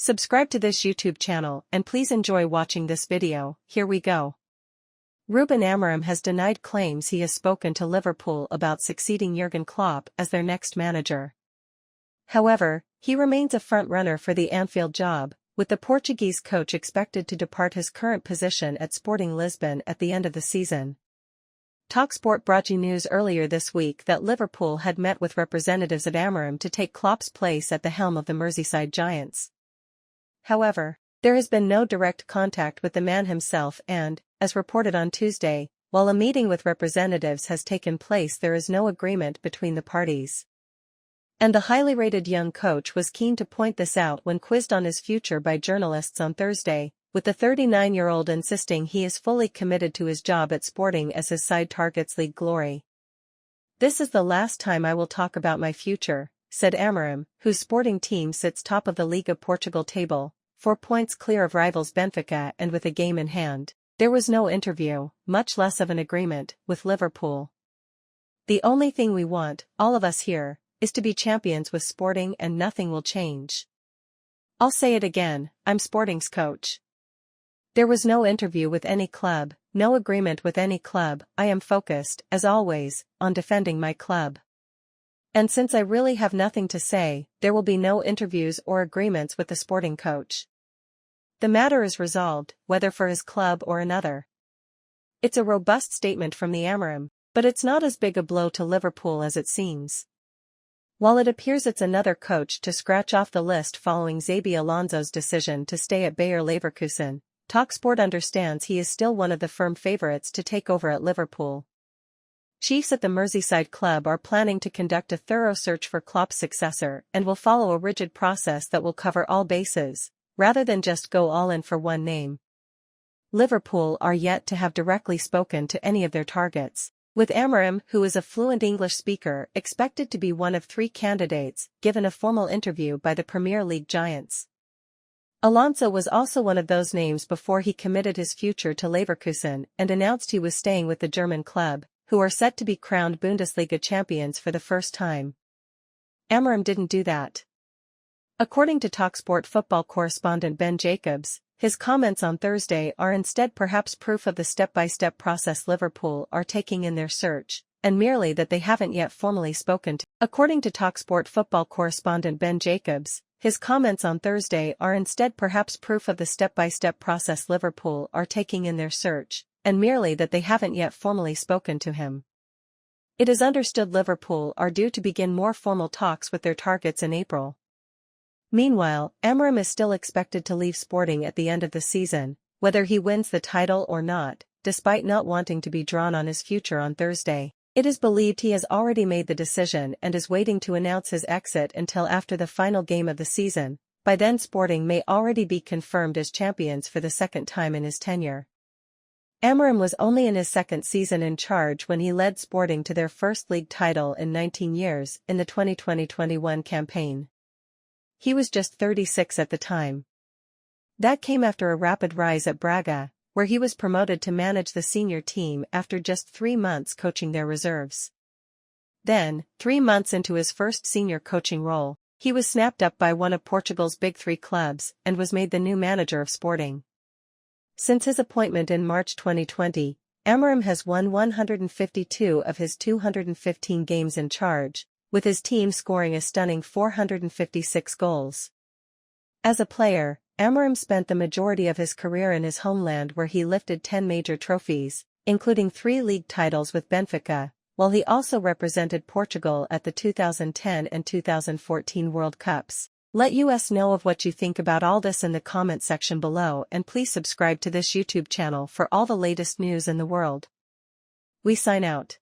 Subscribe to this YouTube channel and please enjoy watching this video. Here we go. Ruben Amorim has denied claims he has spoken to Liverpool about succeeding Jurgen Klopp as their next manager. However, he remains a front-runner for the Anfield job, with the Portuguese coach expected to depart his current position at Sporting Lisbon at the end of the season. TalkSport brought you news earlier this week that Liverpool had met with representatives at Amorim to take Klopp's place at the helm of the Merseyside Giants. However, there has been no direct contact with the man himself and, as reported on Tuesday, while a meeting with representatives has taken place, there is no agreement between the parties. And the highly rated young coach was keen to point this out when quizzed on his future by journalists on Thursday, with the 39-year-old insisting he is fully committed to his job at Sporting as his side targets league glory. "This is the last time I will talk about my future," said Amorim, whose Sporting team sits top of the Liga Portugal table, 4 points clear of rivals Benfica and with a game in hand. There was no interview, much less of an agreement, with Liverpool. "The only thing we want, all of us here, is to be champions with Sporting, and nothing will change. I'll say it again, I'm Sporting's coach. There was no interview with any club, no agreement with any club. I am focused, as always, on defending my club. And since I really have nothing to say, there will be no interviews or agreements with the Sporting coach. The matter is resolved, whether for his club or another." It's a robust statement from the Amorim, but it's not as big a blow to Liverpool as it seems. While it appears it's another coach to scratch off the list following Xabi Alonso's decision to stay at Bayer Leverkusen, TalkSport understands he is still one of the firm favourites to take over at Liverpool. Chiefs at the Merseyside club are planning to conduct a thorough search for Klopp's successor and will follow a rigid process that will cover all bases, rather than just go all in for one name. Liverpool are yet to have directly spoken to any of their targets, with Amorim, who is a fluent English speaker, expected to be one of 3 candidates, given a formal interview by the Premier League giants. Alonso was also one of those names before he committed his future to Leverkusen and announced he was staying with the German club, who are set to be crowned Bundesliga champions for the first time. Amorim didn't do that. According to TalkSport football correspondent Ben Jacobs, his comments on Thursday are instead perhaps proof of the step-by-step process Liverpool are taking in their search, and merely that they haven't yet formally spoken to. According to TalkSport football correspondent Ben Jacobs, his comments on Thursday are instead perhaps proof of the step-by-step process Liverpool are taking in their search, and merely that they haven't yet formally spoken to him. It is understood Liverpool are due to begin more formal talks with their targets in April. Meanwhile, Amorim is still expected to leave Sporting at the end of the season, whether he wins the title or not, despite not wanting to be drawn on his future on Thursday. It is believed he has already made the decision and is waiting to announce his exit until after the final game of the season. By then Sporting may already be confirmed as champions for the second time in his tenure. Amorim was only in his second season in charge when he led Sporting to their first league title in 19 years in the 2020-21 campaign. He was just 36 at the time. That came after a rapid rise at Braga, where he was promoted to manage the senior team after just 3 months coaching their reserves. Then, 3 months into his first senior coaching role, he was snapped up by one of Portugal's big 3 clubs and was made the new manager of Sporting. Since his appointment in March 2020, Amorim has won 152 of his 215 games in charge, with his team scoring a stunning 456 goals. As a player, Amorim spent the majority of his career in his homeland where he lifted 10 major trophies, including 3 league titles with Benfica, while he also represented Portugal at the 2010 and 2014 World Cups. Let us know of what you think about all this in the comment section below, and please subscribe to this YouTube channel for all the latest news in the world. We sign out.